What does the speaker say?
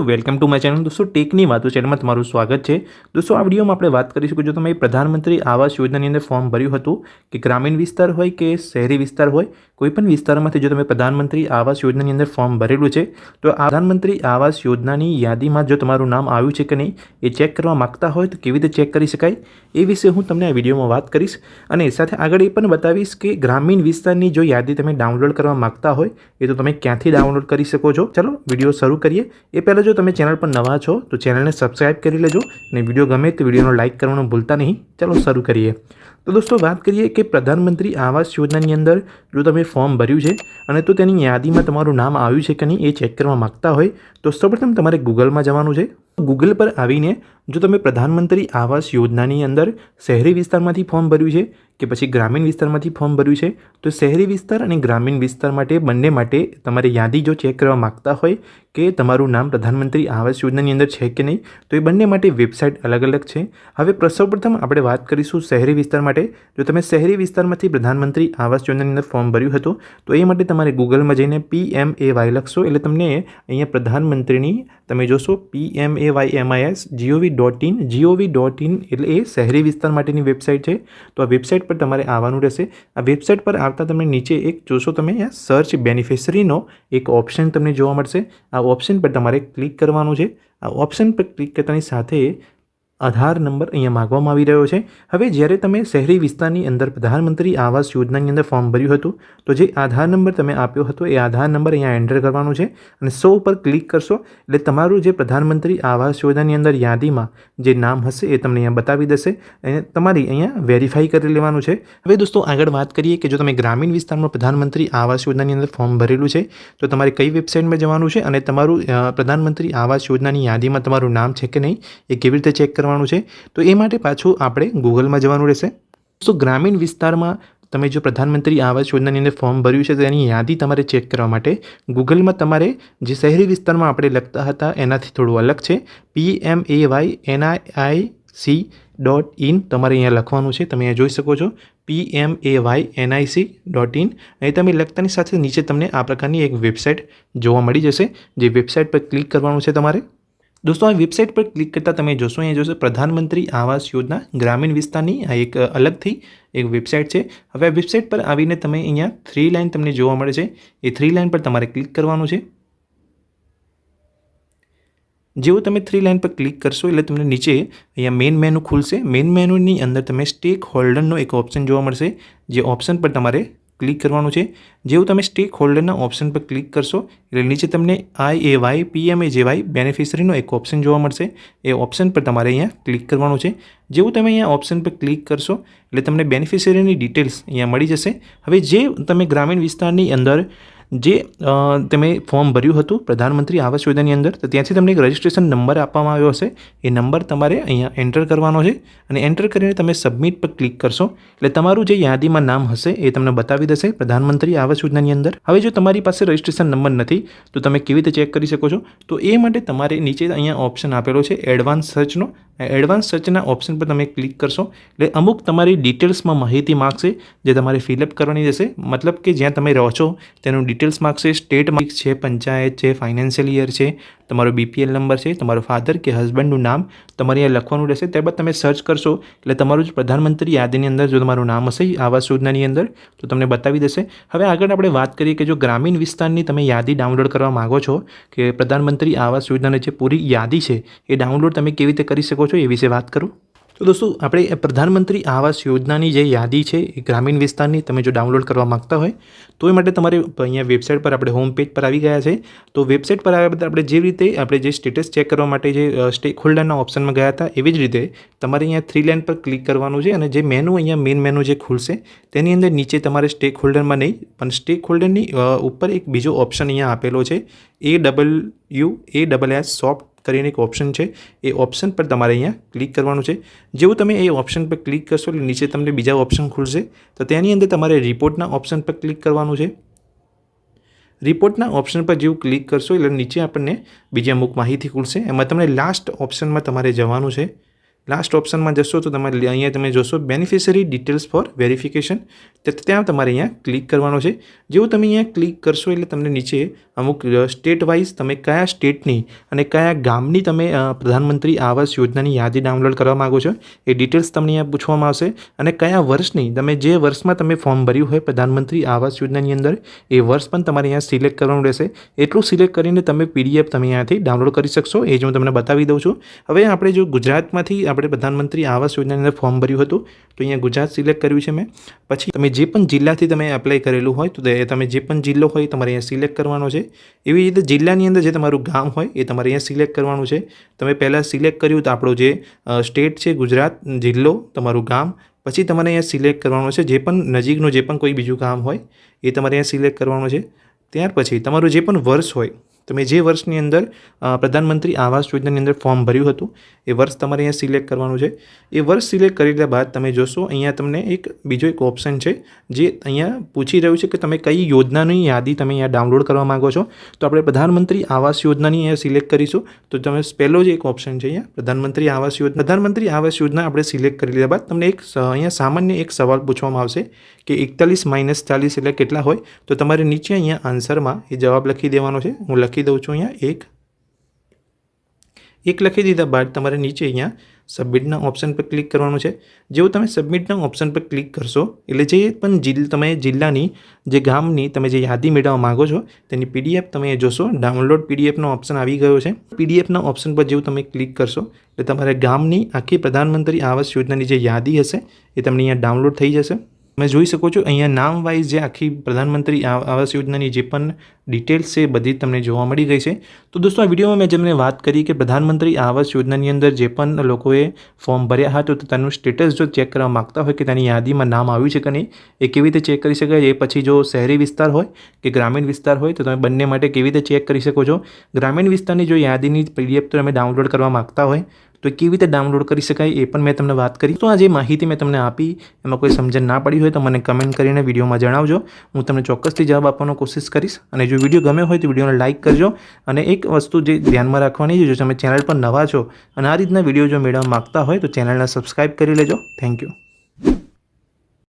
Welcome to my channel. દોસ્તો ટેકની વાતો ચેનલમાં તમારું સ્વાગત છે। દોસ્તો આ વિડીયોમાં આપણે વાત કરીશું કે જો તમે પ્રધાનમંત્રી આવાસ યોજનાની અંદર ફોર્મ ભર્યું હતું કે ગ્રામીણ વિસ્તાર હોય કે શહેરી વિસ્તાર હોય કોઈપણ વિસ્તારમાંથી જો તમે પ્રધાનમંત્રી આવાસ યોજનાની અંદર ફોર્મ ભરેલું છે તો આ પ્રધાનમંત્રી આવાસ યોજનાની યાદીમાં જો તમારું નામ આવ્યું છે કે નહીં એ ચેક કરવા માગતા હોય તો કેવી રીતે ચેક કરી શકાય એ વિશે હું તમને આ વિડીયોમાં વાત કરીશ અને સાથે આગળ એ પણ બતાવીશ કે ગ્રામીણ વિસ્તારની જો યાદી તમે ડાઉનલોડ કરવા માગતા હોય એ તો તમે ક્યાંથી ડાઉનલોડ કરી શકો છો। ચલો વિડીયો શરૂ કરીએ। એ પહેલાં જો તમે ચેનલ પર નવા છો તો ચેનલને સબસ્ક્રાઇબ કરી લેજો અને વિડીયો ગમે તો વિડીયોનો લાઇક કરવાનું ભૂલતા નહીં। ચલો શરૂ કરીએ। તો દોસ્તો વાત કરીએ કે પ્રધાનમંત્રી આવાસ યોજનાની અંદર જો તમે ફોર્મ ભર્યું છે અને તો તેની યાદીમાં તમારું નામ આવ્યું છે કે નહીં એ ચેક કરવા માગતા હોય તો સૌપ્રથમ તમારે ગૂગલમાં જવાનું છે। ગૂગલ પર આવીને જો તમે પ્રધાનમંત્રી આવાસ યોજનાની અંદર શહેરી વિસ્તારમાંથી ફોર્મ ભર્યું છે કે પછી ગ્રામીણ વિસ્તારમાંથી ફોર્મ ભર્યું છે તો શહેરી વિસ્તાર અને ગ્રામીણ વિસ્તાર માટે બંને માટે તમારે યાદી જો ચેક કરવા માગતા હોય કે તમારું નામ પ્રધાનમંત્રી આવાસ યોજનાની અંદર છે કે નહીં તો એ બંને માટે વેબસાઇટ અલગ અલગ છે। હવે સૌપ્રથમ આપણે વાત કરીશું શહેરી વિસ્તાર માટે। જો તમે શહેરી વિસ્તારમાંથી પ્રધાનમંત્રી આવાસ યોજનાની અંદર ફોર્મ ભર્યું હતું તો એ માટે તમારે ગૂગલમાં જઈને PMAY લખશો એટલે તમને અહીંયા પ્રધાનમંત્રીની તમે જોશો PMAYMIS.gov.in એટલે એ શહેરી વિસ્તાર માટેની વેબસાઇટ છે। તો આ વેબસાઇટ પર તમારે આવવાનું રહેશે। આ વેબસાઇટ પર આવતા તમને નીચે એક જોશો તમે સર્ચ બેનિફિશરીનો એક ઓપ્શન તમને જોવા મળશે। આ ઓપ્શન પર તમારે ક્લિક કરવાનું છે। આ ઓપ્શન પર ક્લિક કરતાની સાથે આધાર નંબર અહીંયા માગવામાં આવી રહ્યો છે। હવે જ્યારે તમે શહેરી વિસ્તારની અંદર પ્રધાનમંત્રી આવાસ યોજનાની અંદર ફોર્મ ભર્યું હતું તો જે આધાર નંબર તમે આપ્યો હતો એ આધાર નંબર અહીંયા એન્ટર કરવાનો છે અને 100 ઉપર ક્લિક કરશો એટલે તમારું જે પ્રધાનમંત્રી આવાસ યોજનાની અંદર યાદીમાં જે નામ હશે એ તમને અહીંયા બતાવી દેશે અને તમારી અહીંયા વેરીફાઈ કરી લેવાનું છે। હવે દોસ્તો આગળ વાત કરીએ કે જો તમે ગ્રામીણ વિસ્તારમાં પ્રધાનમંત્રી આવાસ યોજનાની અંદર ફોર્મ ભરેલું છે તો તમારે કઈ વેબસાઇટમાં જવાનું છે અને તમારું પ્રધાનમંત્રી આવાસ યોજનાની યાદીમાં તમારું નામ છે કે નહીં એ કેવી રીતે ચેક કરવાનું છે તો એ માટે પાછું આપણે ગૂગલમાં જવાનું રહેશે। તો ગ્રામીણ વિસ્તારમાં તમે જો પ્રધાનમંત્રી આવાસ યોજનાની અંદર ફોર્મ ભર્યું છે તો એની યાદી તમારે ચેક કરવા માટે ગૂગલમાં તમારે જે શહેરી વિસ્તારમાં આપણે લખતા હતા એનાથી થોડું અલગ છે। PMAYNIC.in તમારે અહીંયા લખવાનું છે। તમે અહીંયા જોઈ શકો છો PMAYNIC.in અહીં તમે લખતાની સાથે નીચે તમને આ પ્રકારની એક વેબસાઇટ જોવા મળી જશે જે વેબસાઇટ પર ક્લિક કરવાનું છે તમારે। દોસ્તો આ વેબસાઇટ પર ક્લિક કરતાં તમે જોશો અહીંયા જોશો પ્રધાનમંત્રી આવાસ યોજના ગ્રામીણ વિસ્તારની આ એક અલગથી એક વેબસાઇટ છે। હવે આ વેબસાઇટ પર આવીને તમે અહીંયા 3 લાઇન તમને જોવા મળે છે એ 3 લાઇન પર તમારે ક્લિક કરવાનું છે। જેવું તમે 3 લાઇન પર ક્લિક કરશો એટલે તમને નીચે અહીંયા મેઇન મેનુ ખુલશે। મેઇન મેનુની અંદર તમે સ્ટેક હોલ્ડરનો એક ઓપ્શન જોવા મળશે જે ઓપ્શન પર તમારે ક્લિક કરવાનું છે। જેવું તમે સ્ટેક હોલ્ડરના ઓપ્શન પર ક્લિક કરશો એટલે નીચે તમને IAY PMAY બેનિફિશરીનો એક ઓપ્શન જોવા મળશે એ ઓપ્શન પર તમારે અહીંયા ક્લિક કરવાનું છે। જેવું તમે અહીંયા ઓપ્શન પર ક્લિક કરશો એટલે તમને બેનિફિશરીની ડિટેલ્સ અહીંયા મળી જશે। હવે જે તમે ગ્રામીણ વિસ્તારની અંદર જે તમે ફોર્મ ભર્યું હતું પ્રધાનમંત્રી આવાસ યોજનાની અંદર તો ત્યાંથી તમને એક રજિસ્ટ્રેશન નંબર આપવામાં આવ્યો હશે એ નંબર તમારે અહીંયા એન્ટર કરવાનો છે અને એન્ટર કરીને તમે સબમિટ પર ક્લિક કરશો એટલે તમારું જે યાદીમાં નામ હશે એ તમને બતાવી દેશે પ્રધાનમંત્રી આવાસ યોજનાની અંદર। હવે જો તમારી પાસે રજિસ્ટ્રેશન નંબર નથી તો તમે કેવી રીતે ચેક કરી શકો છો તો એ માટે તમારે નીચે અહીંયા ઓપ્શન આપેલો છે એડવાન્સ સર્ચનો। એડવાન્સ સર્ચના ઓપ્શન પર તમે ક્લિક કરશો એટલે અમુક તમારી ડિટેલ્સમાં માહિતી માગશે જે તમારે ફિલઅપ કરવાની રહેશે। મતલબ કે જ્યાં તમે રહો છો તેનું ડિટેલ્સ માગશે, સ્ટેટ માર્ક્સ છે, પંચાયત છે, ફાઇનાન્શિયલ યર છે, તમારો BPL નંબર છે, તમારો ફાધર કે હસબન્ડનું નામ તમારે અહીંયા લખવાનું રહેશે। ત્યારબાદ તમે સર્ચ કરશો એટલે તમારું જ પ્રધાનમંત્રી યાદીની અંદર જો તમારું નામ હશે આવાસ યોજનાની અંદર તો તમને બતાવી દેશે। હવે આગળ આપણે વાત કરીએ કે જો ગ્રામીણ વિસ્તારની તમે યાદી ડાઉનલોડ કરવા માગો છો કે પ્રધાનમંત્રી આવાસ યોજનાની જે પૂરી યાદી છે એ ડાઉનલોડ તમે કેવી રીતે કરી શકો છો એ વિશે વાત કરું તો દોસ્તો આપણે પ્રધાનમંત્રી આવાસ યોજનાની જે યાદી છે એ ગ્રામીણ વિસ્તારની તમે જો ડાઉનલોડ કરવા માગતા હોય તો એ માટે તમારે અહીંયા વેબસાઇટ પર આપણે હોમ પેજ પર આવી ગયા છે। તો વેબસાઇટ પર આવ્યા બાદ આપણે જે રીતે આપણે જે સ્ટેટસ ચેક કરવા માટે જે સ્ટેક હોલ્ડરના ઓપ્શનમાં ગયા હતા એવી જ રીતે તમારે અહીંયા 3 લાઇન પર ક્લિક કરવાનું છે અને જે મેનુ અહીંયા મેઇન મેનુ જે ખુલશે તેની અંદર નીચે તમારે સ્ટેક હોલ્ડરમાં નહીં પણ સ્ટેક હોલ્ડરની ઉપર એક બીજો ઓપ્શન અહીંયા આપેલો છે AWASS સોફ્ટ કરીને એક ઓપ્શન છે એ ઓપ્શન પર તમારે અહીંયા ક્લિક કરવાનું છે। જેવું તમે એ ઓપ્શન પર ક્લિક કરશો એટલે નીચે તમને બીજા ઓપ્શન ખુલશે તો તેની અંદર તમારે રિપોર્ટના ઓપ્શન પર ક્લિક કરવાનું છે। રિપોર્ટના ઓપ્શન પર જેવું ક્લિક કરશો એટલે નીચે આપણને બીજી અમુક માહિતી ખુલશે એમાં તમને લાસ્ટ ઓપ્શનમાં તમારે જવાનું છે। લાસ્ટ ઓપ્શનમાં જશો તો તમારે અહીંયા તમે જોશો બેનિફિશરી ડિટેલ્સ ફોર વેરિફિકેશન, તો ત્યાં તમારે અહીંયા ક્લિક કરવાનો છે. જેવું તમે અહીંયા ક્લિક કરશો એટલે તમને નીચે અમુક સ્ટેટ વાઇઝ તમે કયા સ્ટેટની અને કયા ગામની તમે પ્રધાનમંત્રી આવાસ યોજનાની યાદી ડાઉનલોડ કરવા માગો છો એ ડિટેલ્સ તમને અહીંયા પૂછવામાં આવશે, અને કયા વર્ષની તમે જે વર્ષમાં તમે ફોર્મ ભર્યું હોય પ્રધાનમંત્રી આવાસ યોજનાની અંદર એ વર્ષ પણ તમારે અહીંયા સિલેક્ટ કરવાનું રહેશે. એટલું સિલેક્ટ કરીને તમે PDF તમે અહીંયાથી ડાઉનલોડ કરી શકશો, એ જ હું તમને બતાવી દઉં છું. હવે આપણે જો ગુજરાતમાંથી આપણે પ્રધાનમંત્રી આવાસ યોજનાની અંદર ફોર્મ ભર્યું હતું તો અહીંયા ગુજરાત સિલેક્ટ કર્યું છે મેં. પછી તમે જે પણ જિલ્લાથી તમે એપ્લાય કરેલું હોય તો તમે જે પણ જિલ્લો હોય તમારે અહીંયા સિલેક્ટ કરવાનો છે. એવી રીતે જિલ્લાની અંદર જે તમારું ગામ હોય એ તમારે અહીંયા સિલેક્ટ કરવાનું છે. તમે પહેલાં સિલેક્ટ કર્યું તો આપણો જે સ્ટેટ છે ગુજરાત, જિલ્લો, તમારું ગામ, પછી તમારે અહીંયા સિલેક્ટ કરવાનું છે જે પણ નજીકનું જે પણ કોઈ બીજું ગામ હોય એ તમારે અહીંયા સિલેક્ટ કરવાનું છે. ત્યાર પછી તમારું જે પણ વર્ષ હોય, તમે જે વર્ષની અંદર પ્રધાનમંત્રી આવાસ યોજનાની અંદર ફોર્મ ભર્યું હતું એ વર્ષ તમારે અહીંયા સિલેક્ટ કરવાનું છે. એ વર્ષ સિલેક્ટ કરી લીધા બાદ તમે જોશો અહીંયા તમને બીજો એક ઓપ્શન છે જે અહીંયા પૂછી રહ્યું છે કે તમે કઈ યોજનાની યાદી તમે અહીંયા ડાઉનલોડ કરવા માગો છો. તો આપણે પ્રધાનમંત્રી આવાસ યોજનાની અહીંયા સિલેક્ટ કરીશું. તો તમે પહેલો જ એક ઓપ્શન છે અહીંયા પ્રધાનમંત્રી આવાસ યોજના. પ્રધાનમંત્રી આવાસ યોજના આપણે સિલેક્ટ કરી લીધા બાદ તમને અહીંયા સામાન્ય એક સવાલ પૂછવામાં આવશે કે 41 - 40 એટલે કેટલા હોય. તો તમારે નીચે અહીંયા આન્સરમાં એ જવાબ લખી દેવાનો છે. હું લખી દઉં છું અહીંયા એક લખી દીધા બાદ તમારે નીચે અહીંયા સબમિટના ઓપ્શન પર ક્લિક કરવાનું છે. જેવું તમે સબમિટના ઓપ્શન પર ક્લિક કરશો એટલે જે પણ તમે જિલ્લાની જે ગામની તમે જે યાદી મેળવવા માગો છો તેની PDF તમે જોશો ડાઉનલોડ PDFનો ઓપ્શન આવી ગયો છે. PDFના ઓપ્શન પર જેવું તમે ક્લિક કરશો એટલે તમારે ગામની આખી પ્રધાનમંત્રી આવાસ યોજનાની જે યાદી હશે એ તમને અહીંયા ડાઉનલોડ થઈ જશે. તમે જોઈ શકો છો અહીંયા નામ વાઇઝ જે આખી પ્રધાનમંત્રી આવાસ યોજનાની જે પણ ડિટેલ્સ છે બધી તમને જોવા મળી ગઈ છે. તો દોસ્તો આ વિડીયોમાં મેં જેમને વાત કરી કે પ્રધાનમંત્રી આવાસ યોજનાની અંદર જે પણ લોકોએ ફોર્મ ભર્યા હતા તો તેનું સ્ટેટસ જો ચેક કરવા માગતા હોય કે તેની યાદીમાં નામ આવ્યું છે કે નહીં એ કેવી રીતે ચેક કરી શકાય. એ પછી જો શહેરી વિસ્તાર હોય કે ગ્રામીણ વિસ્તાર હોય તો તમે બંને માટે કેવી રીતે ચેક કરી શકો છો. ગ્રામીણ વિસ્તારની જો યાદીની PDF તમે ડાઉનલોડ કરવા માગતા હોય તો કેવી રીતે ડાઉનલોડ કરી શકાય એ પણ મેં તમને વાત કરી. તો આ જે માહિતી મેં તમને આપી એમાં કોઈ સમજણ ના પડી હોય તો મને કમેન્ટ કરીને વિડીયોમાં જણાવજો. હું તમને ચોક્કસથી જવાબ આપવાનો કોશિશ કરીશ. અને જો વિડીયો ગમ્યો હોય તો વિડીયોને લાઇક કરજો. અને એક વસ્તુ જે ધ્યાનમાં રાખવાની છે, જો તમે ચેનલ પર નવા છો અને આ રીતના વિડીયો જો મેળવવા માગતા હોય તો ચેનલને સબસ્ક્રાઈબ કરી લેજો. Thank you.